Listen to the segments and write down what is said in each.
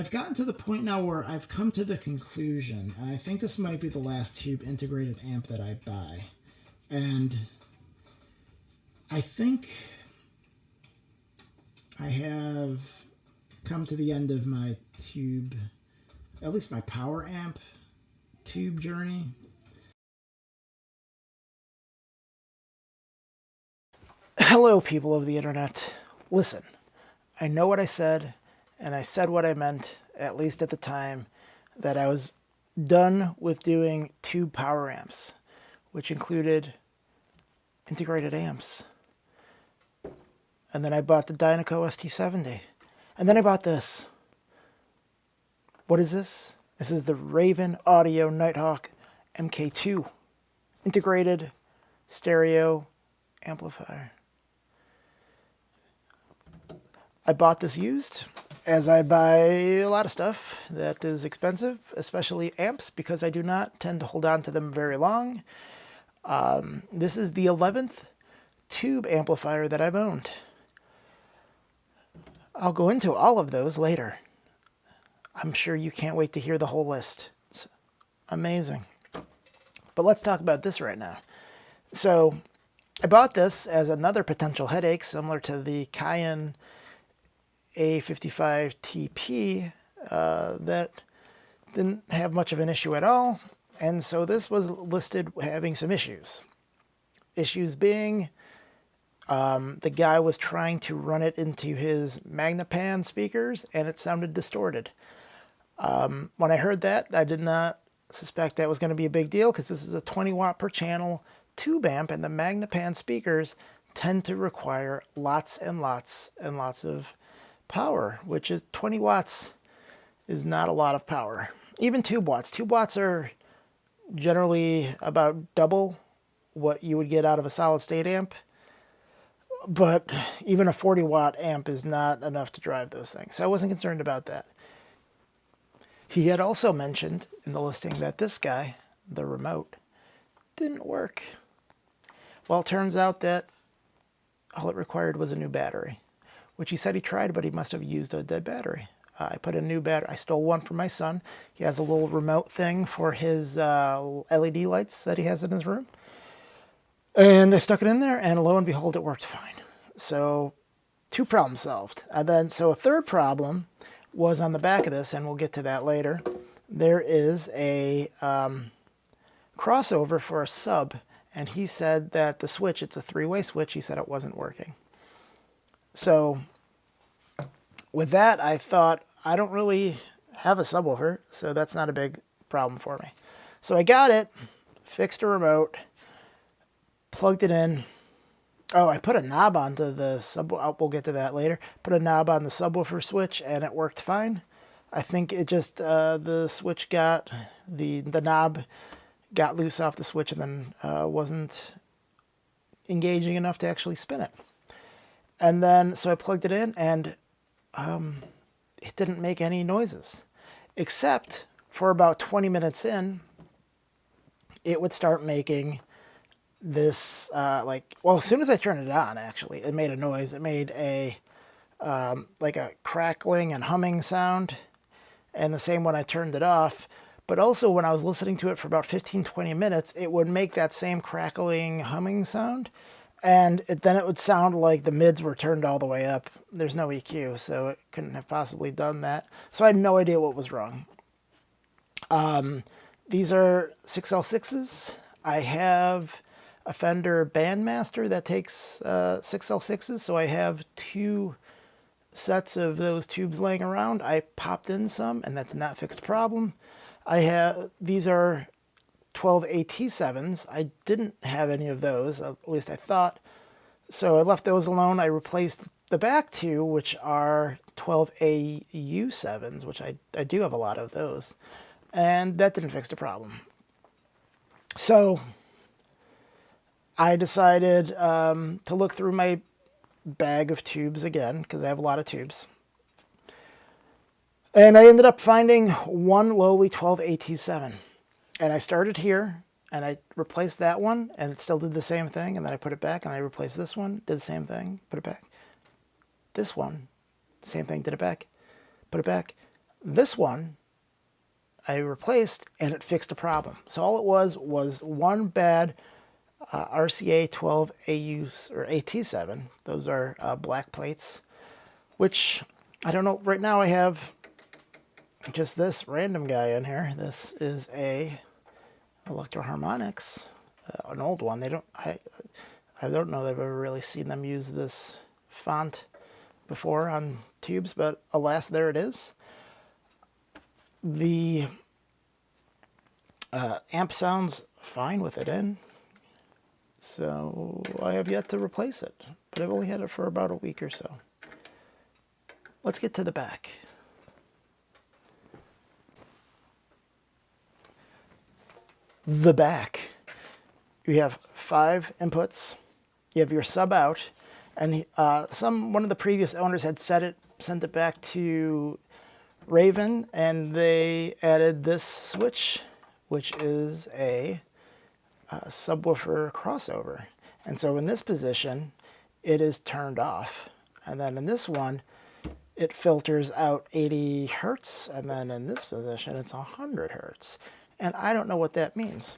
I've gotten to the point now where I've come to the conclusion, and I think this might be the last tube integrated amp that I buy. And I think I have come to the end of my tube, at least my power amp tube journey. Hello, people of the internet. Listen, I know what I said, and I said what I meant, at least at the time, that I was done with doing tube power amps, which included integrated amps. And then I bought the Dynaco ST70. And then I bought this. What is this? This is the Raven Audio Nighthawk MKII integrated stereo amplifier. I bought this used, as I buy a lot of stuff that is expensive, especially amps, because I do not tend to hold on to them very long. This is the 11th tube amplifier that I've owned. I'll go into all of those later. I'm sure you can't wait to hear the whole list. It's amazing. But let's talk about this right now. So I bought this as another potential headache, similar to the MKII A55TP that didn't have much of an issue at all. And so this was listed having some issues. Issues being the guy was trying to run it into his Magnapan speakers and it sounded distorted. When I heard that, I did not suspect that was going to be a big deal because this is a 20 watt per channel tube amp and the Magnapan speakers tend to require lots and lots and lots of power, which is 20 watts is not a lot of power. Even tube watts. Tube watts are generally about double what you would get out of a solid state amp. But even a 40 watt amp is not enough to drive those things. So I wasn't concerned about that. He had also mentioned in the listing that this guy, the remote, didn't work. Well, it turns out that all it required was a new battery, which he said he tried, but he must have used a dead battery. I put a new battery. I stole one from my son. He has a little remote thing for his LED lights that he has in his room. And I stuck it in there, and lo and behold, it worked fine. So 2 problems solved. And then, so a third problem was on the back of this, and we'll get to that later. There is a crossover for a sub, and he said that the switch, it's a 3-way switch, he said it wasn't working. So with that, I thought, I don't really have a subwoofer, so that's not a big problem for me. So I got it, fixed a remote, plugged it in. Oh, I put a knob onto the subwoofer. We'll get to that later. Put a knob on the subwoofer switch, and it worked fine. I think it just, the switch got, the knob got loose off the switch and then wasn't engaging enough to actually spin it. And then, so I plugged it in, and it didn't make any noises. Except for about 20 minutes in, it would start making this, well, as soon as I turned it on, actually, it made a noise. It made a, like a crackling and humming sound. And the same when I turned it off. But also when I was listening to it for about 15-20 minutes, it would make that same crackling, humming sound. And then it would sound like the mids were turned all the way up. There's no EQ, so it couldn't have possibly done that. So I had no idea what was wrong. These are 6L6s. I have a Fender Bandmaster that takes 6L6s, so I have 2 sets of those tubes laying around. I popped in some, and that did not fix the problem. These are 12 AT7s. I didn't have any of those, at least I thought. So I left those alone. I replaced the back 2, which are 12 AU7s, which I do have a lot of those. And that didn't fix the problem. So I decided to look through my bag of tubes again, because I have a lot of tubes. And I ended up finding one lowly 12 AT7. And I started here, and I replaced that one, and it still did the same thing. And then I put it back, and I replaced this one, did the same thing, put it back. This one, same thing, did it back, put it back. This one I replaced and it fixed a problem. So all it was one bad RCA 12 AU or AT7. Those are black plates, which I don't know. Right now I have just this random guy in here. This is a Electro Harmonics, an old one. I don't know that I've ever really seen them use this font before on tubes, but alas, there it is. The amp sounds fine with it in, so I have yet to replace it, but I've only had it for about a week or so. Let's get to the back. The back. You have 5 inputs. You have your sub out, and one of the previous owners had sent it back to Raven, and they added this switch, which is a subwoofer crossover. And so in this position, it is turned off. And then in this one, it filters out 80 hertz, and then in this position, it's 100 hertz. And I don't know what that means,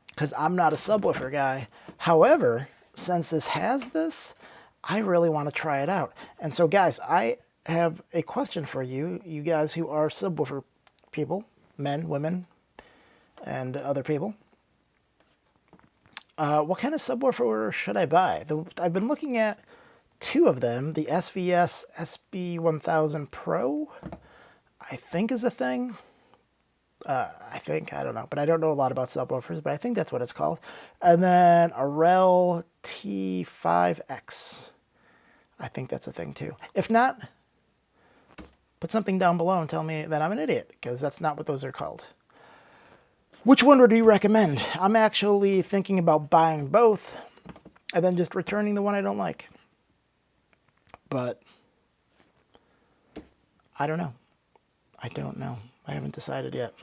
because I'm not a subwoofer guy. However, since this has this, I really want to try it out. And so guys, I have a question for you, you guys who are subwoofer people, men, women, and other people. What kind of subwoofer should I buy? I've been looking at 2 of them. The SVS SB1000 Pro, I think is a thing. I don't know, but I don't know a lot about subwoofers, but I think that's what it's called. And then a Rel T5X. I think that's a thing too. If not, put something down below and tell me that I'm an idiot, because that's not what those are called. Which one would you recommend? I'm actually thinking about buying both and then just returning the one I don't like. But I don't know. I haven't decided yet.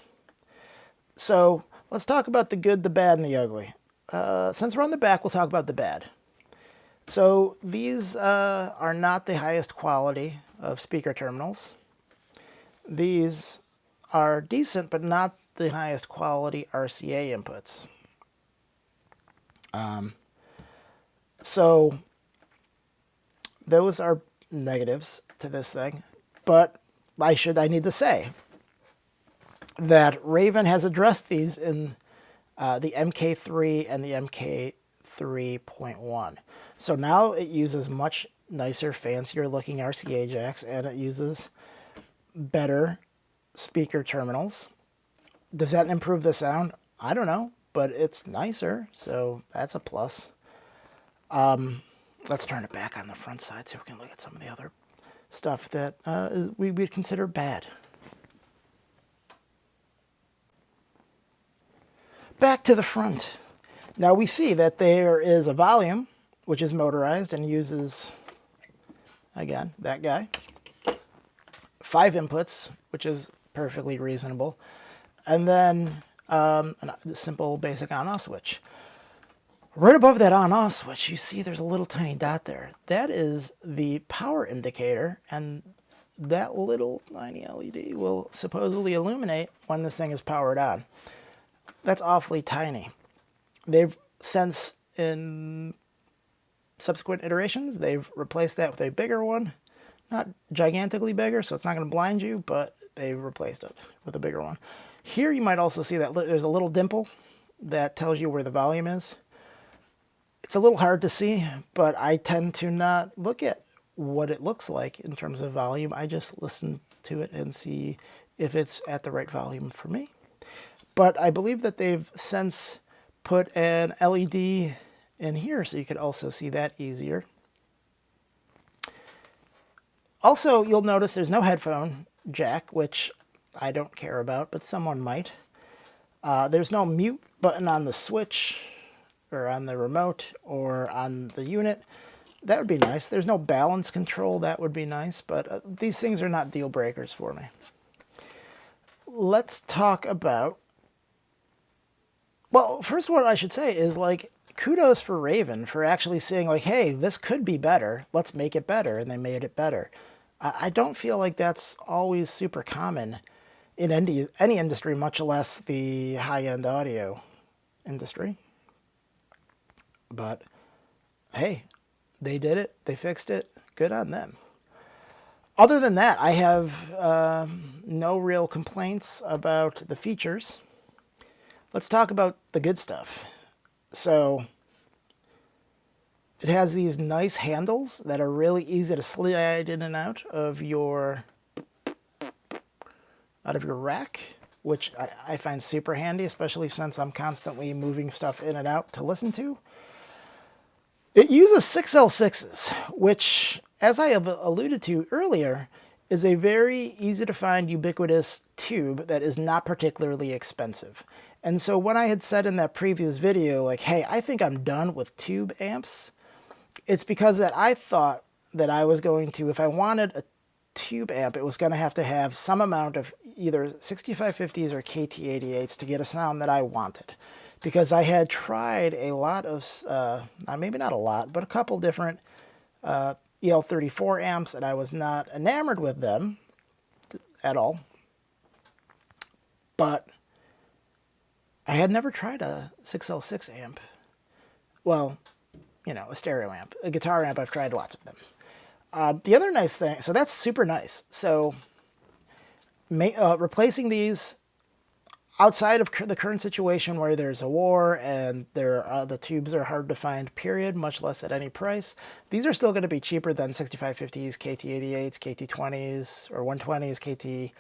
So let's talk about the good, the bad, and the ugly. Since we're on the back, we'll talk about the bad. So these are not the highest quality of speaker terminals. These are decent, but not the highest quality RCA inputs. So those are negatives to this thing, but I need to say that Raven has addressed these in the MK3 and the MK3.1. So now it uses much nicer, fancier looking RCA jacks, and it uses better speaker terminals. Does that improve the sound? I don't know, but it's nicer, so that's a plus. Let's turn it back on the front side so we can look at some of the other stuff that we would consider bad. Back to the front. Now we see that there is a volume, which is motorized and uses, again, that guy. 5 inputs, which is perfectly reasonable. And then a simple basic on-off switch. Right above that on-off switch, you see there's a little tiny dot there. That is the power indicator, and that little tiny LED will supposedly illuminate when this thing is powered on. That's awfully tiny. They've since, in subsequent iterations, they've replaced that with a bigger one. Not gigantically bigger, so it's not going to blind you, but they've replaced it with a bigger one. Here you might also see that there's a little dimple that tells you where the volume is. It's a little hard to see, but I tend to not look at what it looks like in terms of volume. I just listen to it and see if it's at the right volume for me. But I believe that they've since put an LED in here so you could also see that easier. Also, you'll notice there's no headphone jack, which I don't care about, but someone might. There's no mute button on the switch, or on the remote, or on the unit. That would be nice. There's no balance control. That would be nice, but these things are not deal breakers for me. Let's talk about... Well, first what I should say is, like, kudos for Raven for actually saying, like, hey, this could be better. Let's make it better, and they made it better. I don't feel like that's always super common in any industry, much less the high-end audio industry. But hey, they did it. They fixed it. Good on them. Other than that, I have no real complaints about the features. Let's talk about the good stuff. So it has these nice handles that are really easy to slide in and out of your rack, which I find super handy, especially since I'm constantly moving stuff in and out to listen to. It uses 6L6s, which, as I have alluded to earlier, is a very easy to find ubiquitous tube that is not particularly expensive. And so when I had said in that previous video, like, hey, I think I'm done with tube amps, it's because that I thought that I was going to, if I wanted a tube amp, it was going to have some amount of either 6550s or KT88s to get a sound that I wanted. Because I had tried a lot of, maybe not a lot, but a couple different EL34 amps, and I was not enamored with them at all. But I had never tried a 6L6 amp. Well, you know, a stereo amp. A guitar amp, I've tried lots of them. The other nice thing, so that's super nice. So replacing these outside of the current situation where there's a war and the tubes are hard to find, period, much less at any price, these are still going to be cheaper than 6550s, KT88s, KT20s, or 120s,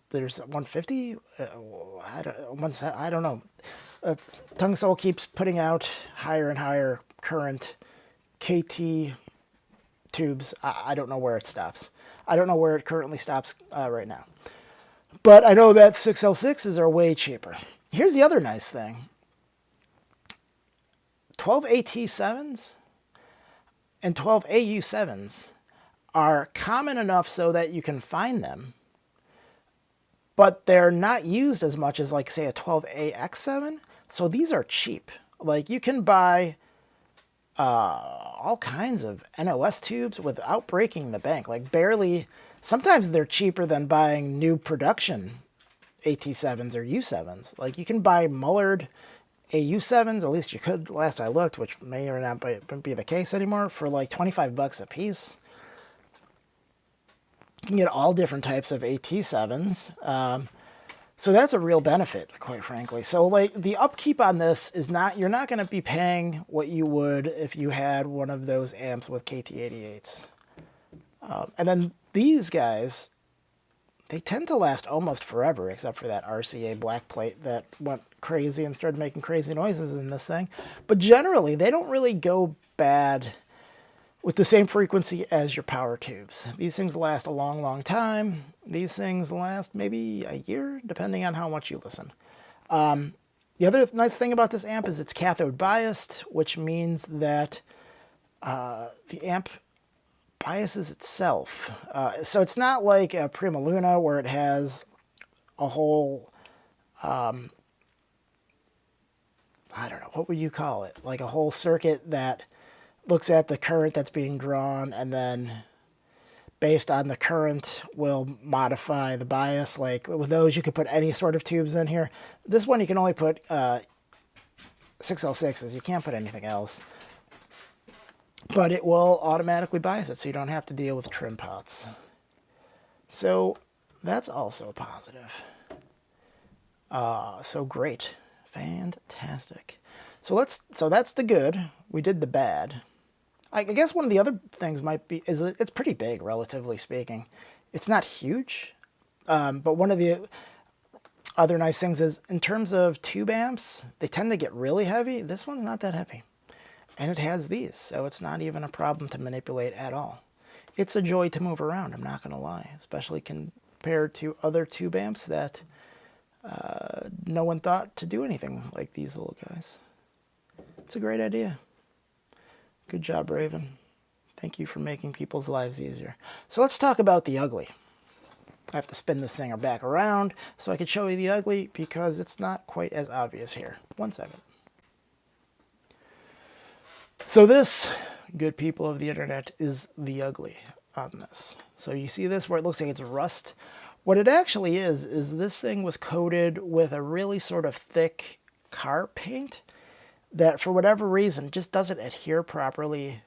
there's 150? I don't know. Tongue Soul keeps putting out higher and higher current KT tubes. I don't know where it stops. I don't know where it currently stops right now. But I know that 6L6s are way cheaper. Here's the other nice thing. 12AT7s and 12AU7s are common enough so that you can find them, but they're not used as much as, like, say, a 12AX7. So these are cheap. Like, you can buy all kinds of NOS tubes without breaking the bank. Like, barely. Sometimes they're cheaper than buying new production AT7s or U7s. Like, you can buy mullered AU7s, at least you could last I looked, which may or not be the case anymore, for like $25 a piece. You can get all different types of AT7s. So that's a real benefit, quite frankly. So, like, the upkeep on this is not, you're not going to be paying what you would if you had one of those amps with KT88s. And then these guys, they tend to last almost forever, except for that RCA black plate that went crazy and started making crazy noises in this thing. But generally, they don't really go bad with the same frequency as your power tubes. These things last a long, long time. These things last maybe a year, depending on how much you listen. The other nice thing about this amp is it's cathode biased, which means that the amp biases itself. So it's not like a Prima Luna where it has a whole, I don't know, what would you call it? Like a whole circuit that looks at the current that's being drawn and then based on the current will modify the bias. Like with those, you could put any sort of tubes in here. This one, you can only put 6L6s. You can't put anything else. But it will automatically bias it, so you don't have to deal with trim pots. So that's also positive. So great. Fantastic. So that's the good. We did the bad. I guess one of the other things might be is it's pretty big, relatively speaking. It's not huge, but one of the other nice things is in terms of tube amps, they tend to get really heavy. This one's not that heavy. And it has these, so it's not even a problem to manipulate at all. It's a joy to move around, I'm not going to lie, especially compared to other tube amps that no one thought to do anything like these little guys. It's a great idea. Good job, Raven. Thank you for making people's lives easier. So let's talk about the ugly. I have to spin this thing back around so I can show you the ugly because it's not quite as obvious here. 1 second. So this, good people of the internet, is the ugly. on this. So you see this where it looks like it's rust? What it actually is this thing was coated with a really sort of thick car paint that for whatever reason just doesn't adhere properly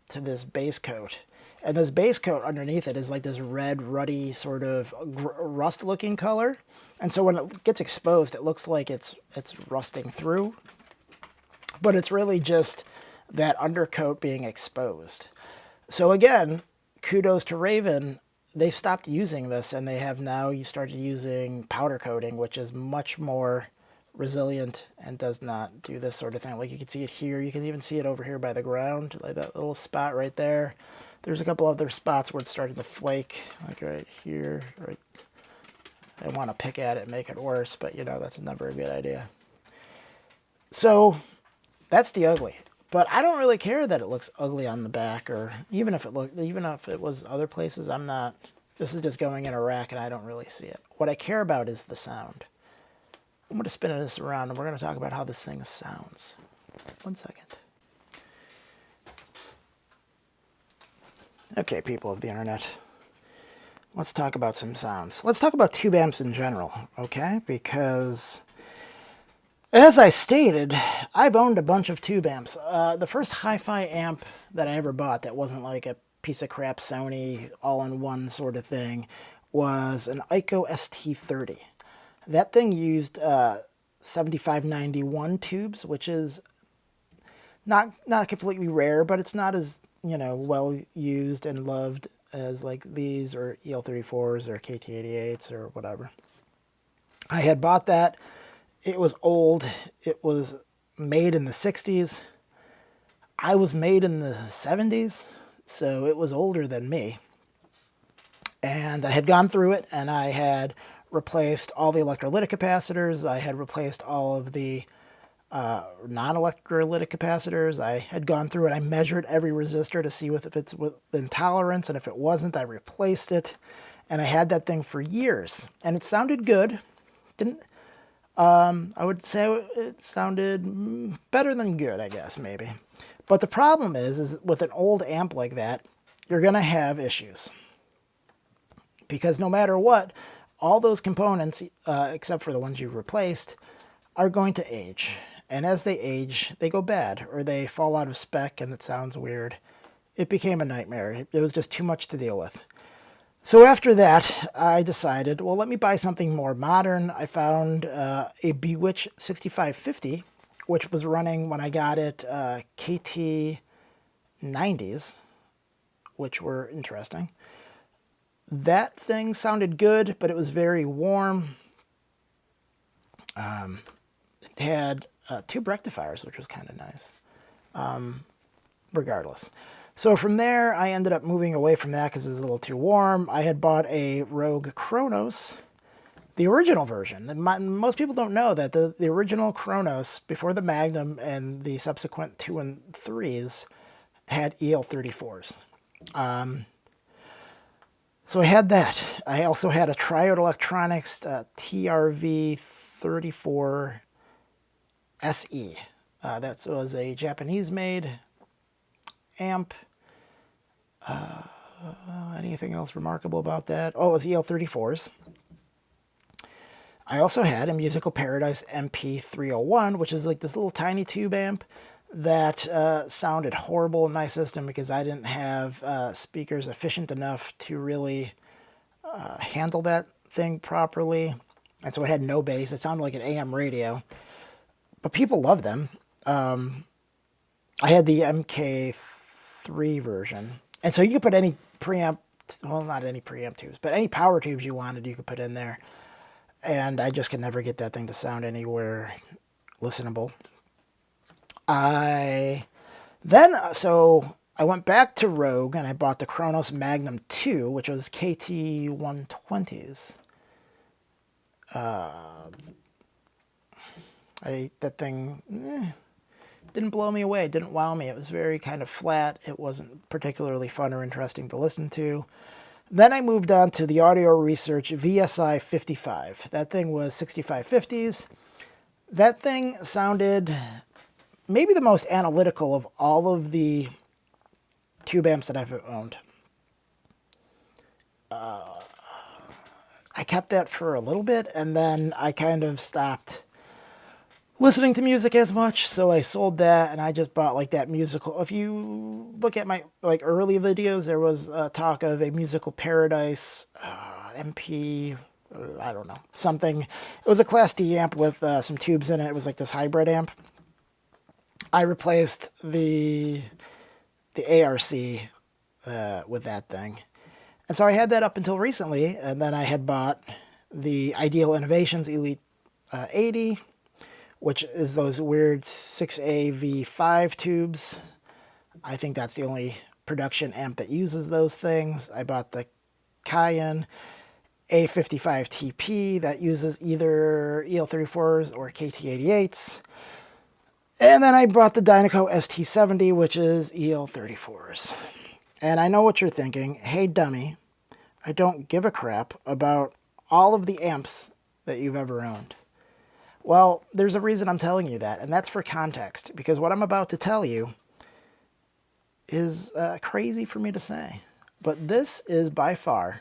to this base coat. And this base coat underneath it is like this red, ruddy sort of rust-looking color. And so when it gets exposed, it looks like it's rusting through. But it's really just that undercoat being exposed. So again, kudos to Raven. They've stopped using this, and they have now started using powder coating, which is much more resilient and does not do this sort of thing. Like you can see it here. You can even see it over here by the ground, like that little spot right there. There's a couple other spots where it's starting to flake, like right here. Right. I want to pick at it and make it worse, but you know, that's never a good idea. So that's the ugly. But I don't really care that it looks ugly on the back, or even if it was other places, I'm not. This is just going in a rack and I don't really see it. What I care about is the sound. I'm going to spin this around and we're going to talk about how this thing sounds. 1 second. Okay, people of the internet. Let's talk about some sounds. Let's talk about tube amps in general, okay? Because as I stated, I've owned a bunch of tube amps. The first hi-fi amp that I ever bought that wasn't like a piece of crap Sony all-in-one sort of thing was an ICO ST30. That thing used 7591 tubes, which is not completely rare, but it's not as, you know, well used and loved as like these or EL34s or KT88s or whatever. I had bought that. It was old. It was made in the 60s. I was made in the 70s, so it was older than me. And I had gone through it, and I had replaced all the electrolytic capacitors. I had replaced all of the non-electrolytic capacitors. I had gone through it. I measured every resistor to see if it's within tolerance, and if it wasn't, I replaced it. And I had that thing for years, and it sounded good. I would say it sounded better than good, I guess, maybe. But the problem is with an old amp like that, you're going to have issues. Because no matter what, all those components, except for the ones you've replaced, are going to age. And as they age, they go bad, or they fall out of spec and it sounds weird. It became a nightmare. It was just too much to deal with. So after that, I decided, well, let me buy something more modern. I found a Bewitch 6550, which was running, when I got it, KT 90s, which were interesting. That thing sounded good, but it was very warm. It had tube rectifiers, which was kind of nice. Regardless. So from there, I ended up moving away from that because it was a little too warm. I had bought a Rogue Kronos, the original version. Most people don't know that the original Kronos, before the Magnum and the subsequent 2 and 3s, had EL34s. So I had that. I also had a Triode Electronics TRV 34 SE. That was a Japanese-made amp. Anything else remarkable about that? Oh, it was EL34s. I also had a Musical Paradise MP301, which is like this little tiny tube amp that sounded horrible in my system because I didn't have speakers efficient enough to really handle that thing properly. And so it had no bass. It sounded like an AM radio. But people love them. I had the MKII version. And so you could put any preamp, well, not any preamp tubes, but any power tubes you wanted, you could put in there. And I just could never get that thing to sound anywhere listenable. So I went back to Rogue and I bought the Kronos Magnum 2, which was KT 120s. That thing didn't blow me away, didn't wow me. It was very kind of flat. It wasn't particularly fun or interesting to listen to. Then I moved on to the Audio Research VSI 55. That thing was 6550s. That thing sounded maybe the most analytical of all of the tube amps that I've owned. I kept that for a little bit, and then I kind of stopped listening to music as much, so I sold that, and I just bought like that musical. If you look at my like early videos, there was talk of a musical paradise, MP, I don't know, something. It was a Class D amp with some tubes in it. It was like this hybrid amp. I replaced the ARC with that thing. And so I had that up until recently, and then I had bought the Ideal Innovations Elite 80, which is those weird 6AV5 tubes. I think that's the only production amp that uses those things. I bought the MKII A55TP that uses either EL34s or KT88s. And then I bought the Dynaco ST70, which is EL34s. And I know what you're thinking. Hey, dummy, I don't give a crap about all of the amps that you've ever owned. Well, there's a reason I'm telling you that, and that's for context, because what I'm about to tell you is crazy for me to say. But this is by far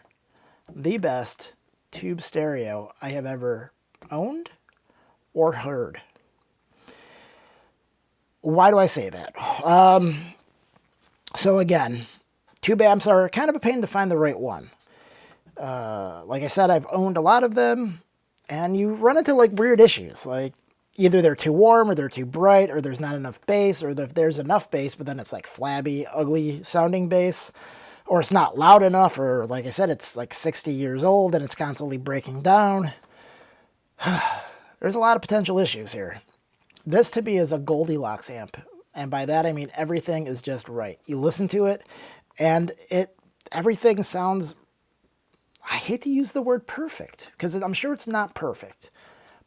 the best tube stereo I have ever owned or heard. Why do I say that? So again, tube amps are kind of a pain to find the right one. Like I said, I've owned a lot of them, and you run into like weird issues. Like either they're too warm, or they're too bright, or there's not enough bass, or there's enough bass, but then it's like flabby, ugly sounding bass, or it's not loud enough, or like I said, it's like 60 years old and it's constantly breaking down. There's a lot of potential issues here. This to me is a Goldilocks amp, and by that I mean everything is just right. You listen to it, and everything sounds, I hate to use the word perfect, because I'm sure it's not perfect,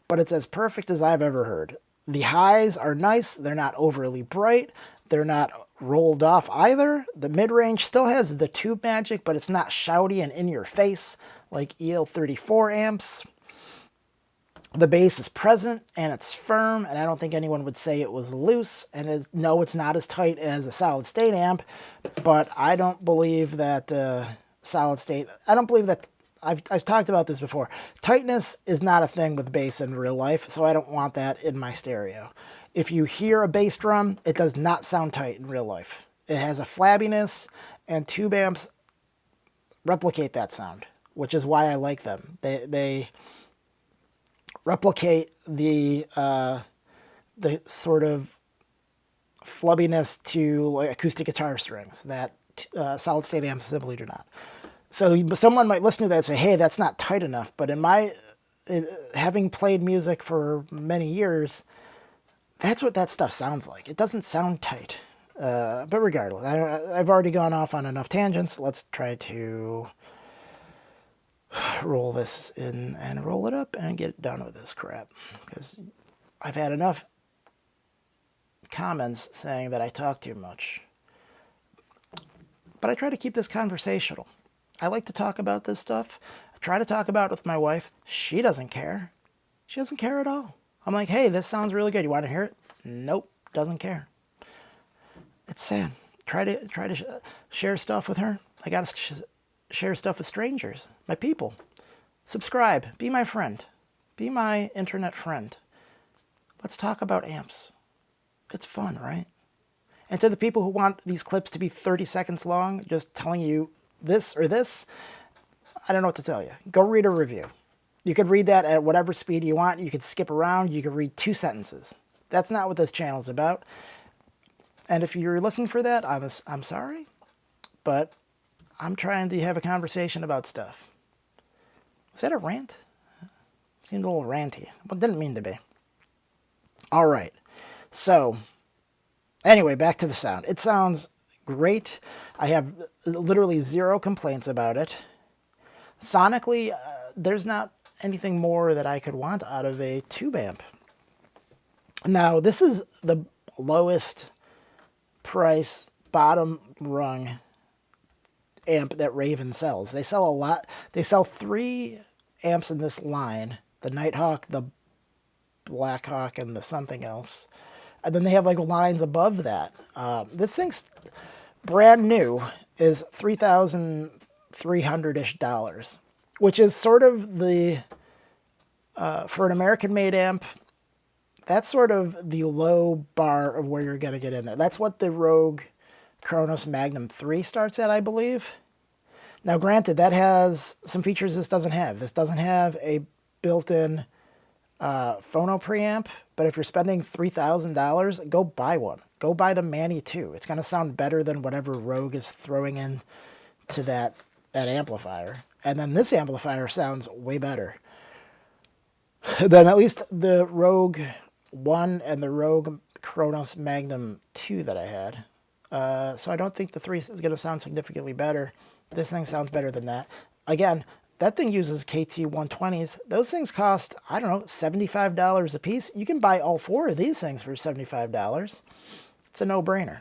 but it's as perfect as I've ever heard. The highs are nice, they're not overly bright, they're not rolled off either. The mid-range still has the tube magic, but it's not shouty and in your face like EL34 amps. The bass is present, and it's firm, and I don't think anyone would say it was loose, and no, it's not as tight as a solid state amp, but I don't believe that solid state, I don't believe that, I've talked about this before, tightness is not a thing with bass in real life, so I don't want that in my stereo. If you hear a bass drum, it does not sound tight in real life. It has a flabbiness, and tube amps replicate that sound, which is why I like them. They replicate the sort of flubbiness to like acoustic guitar strings that solid state amps simply do not. So someone might listen to that and say, hey, that's not tight enough. But having played music for many years, that's what that stuff sounds like. It doesn't sound tight. But regardless, I've already gone off on enough tangents. Let's try to roll this in and roll it up and get done with this crap, because I've had enough comments saying that I talk too much. But I try to keep this conversational. I like to talk about this stuff. I try to talk about it with my wife. She doesn't care. She doesn't care at all. I'm like, hey, this sounds really good. You want to hear it? Nope, doesn't care. It's sad. Try to share stuff with her. I gotta share stuff with strangers, my people. Subscribe. Be my friend. Be my internet friend. Let's talk about amps. It's fun, right? And to the people who want these clips to be 30 seconds long, just telling you this or this, I don't know what to tell you. Go read a review. You could read that at whatever speed you want. You could skip around. You could read 2 sentences. That's not what this channel is about. And if you're looking for that, I'm sorry, but I'm trying to have a conversation about stuff. Was that a rant? Seemed a little ranty, but didn't mean to be. All right. So, anyway, back to the sound. It sounds great. I have literally 0 complaints about it. Sonically, there's not anything more that I could want out of a tube amp. Now, this is the lowest price, bottom rung amp that Raven sells. They sell a lot. They sell 3 amps in this line: the Nighthawk, the Blackhawk, and the something else. And then they have like lines above that. This thing's brand new is $3,500, $300-ish, which is sort of the, for an American-made amp, that's sort of the low bar of where you're going to get in there. That's what the Rogue Kronos Magnum 3 starts at, I believe. Now, granted, that has some features this doesn't have. This doesn't have a built-in phono preamp, but if you're spending $3,000, go buy one. Go buy the Manny 2. It's going to sound better than whatever Rogue is throwing in to that amplifier. And then this amplifier sounds way better than at least the Rogue 1 and the Rogue Kronos Magnum 2 that I had. So I don't think the 3 is going to sound significantly better. This thing sounds better than that. Again, that thing uses KT120s. Those things cost, I don't know, $75 a piece. You can buy all 4 of these things for $75. It's a no-brainer.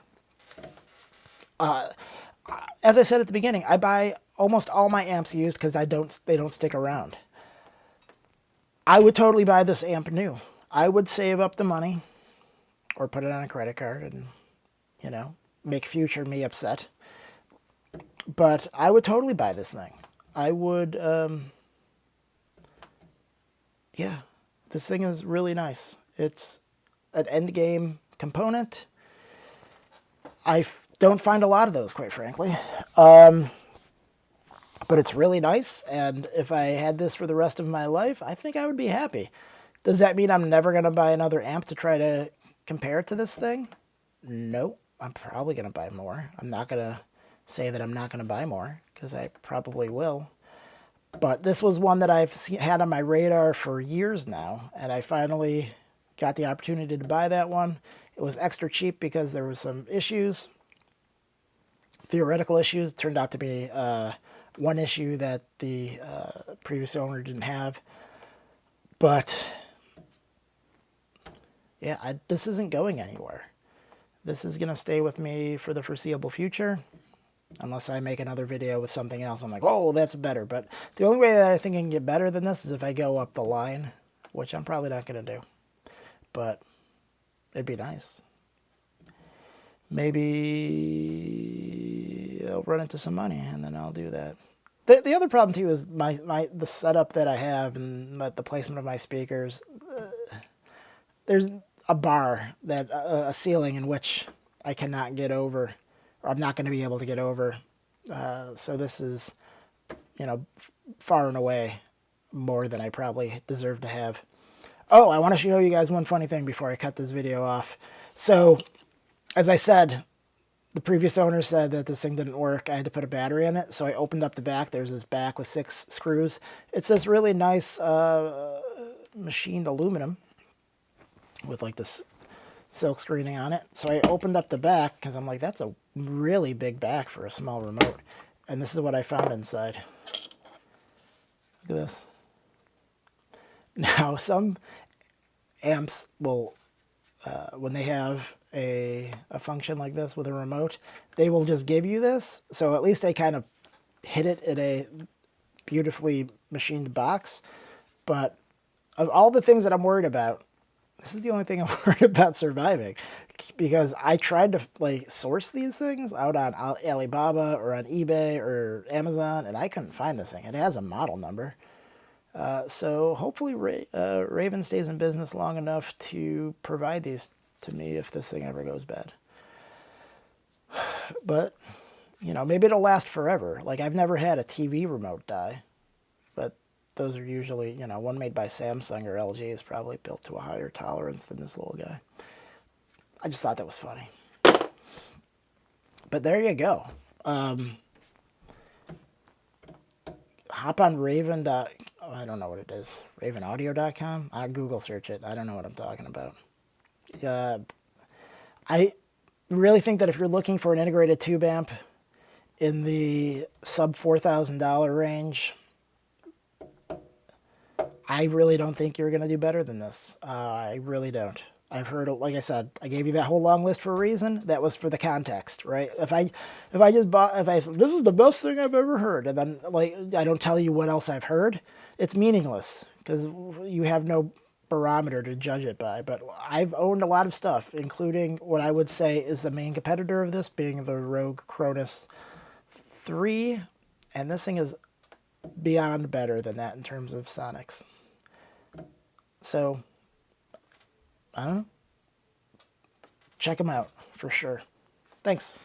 As I said at the beginning, I buy almost all my amps used because they don't stick around. I would totally buy this amp new. I would save up the money or put it on a credit card and, you know, make future me upset. But I would totally buy this thing. I would, yeah, this thing is really nice. It's an end game component. I don't find a lot of those, quite frankly. But it's really nice, and if I had this for the rest of my life, I think I would be happy. Does that mean I'm never going to buy another amp to try to compare it to this thing? No, I'm probably going to buy more. I'm not going to say that I'm not going to buy more, because I probably will. But this was one that I've had on my radar for years now, and I finally got the opportunity to buy that one. It was extra cheap because there was some issues, theoretical issues. It turned out to be one issue that the previous owner didn't have. But yeah, this isn't going anywhere. This is going to stay with me for the foreseeable future. Unless I make another video with something else. I'm like, oh, that's better. But the only way that I think I can get better than this is if I go up the line, which I'm probably not going to do. But it'd be nice. Maybe I'll run into some money and then I'll do that. The other problem too is the setup that I have and the placement of my speakers. There's a bar, a ceiling in which I cannot get over. I'm not going to be able to get over. So this is, you know, far and away more than I probably deserve to have. Oh, I want to show you guys one funny thing before I cut this video off. So, as I said, the previous owner said that this thing didn't work. I had to put a battery in it. So I opened up the back. There's this back with 6 screws. It's this really nice machined aluminum with like this silk screening on it. So I opened up the back because I'm like, that's a really big back for a small remote. And this is what I found inside. Look at this. Now, some amps will, when they have a function like this with a remote, they will just give you this. So at least I kind of hid it in a beautifully machined box. But of all the things that I'm worried about, this is the only thing I'm worried about surviving, because I tried to like source these things out on Alibaba or on eBay or Amazon, and I couldn't find this thing. It has a model number. So hopefully Raven stays in business long enough to provide these to me if this thing ever goes bad. But, you know, maybe it'll last forever. Like, I've never had a TV remote die, but those are usually, you know, one made by Samsung or LG is probably built to a higher tolerance than this little guy. I just thought that was funny. But there you go. Hop on Raven. I don't know what it is. RavenAudio.com? I'll Google search it. I don't know what I'm talking about. I really think that if you're looking for an integrated tube amp in the sub $4,000 range, I really don't think you're going to do better than this. I really don't. I've heard, like I said, I gave you that whole long list for a reason. That was for the context, right? If I said, this is the best thing I've ever heard, and then like I don't tell you what else I've heard, it's meaningless because you have no barometer to judge it by. But I've owned a lot of stuff, including what I would say is the main competitor of this being the Rogue Kronos 3 And this thing is beyond better than that in terms of sonics. So, I don't know. Check them out for sure. Thanks.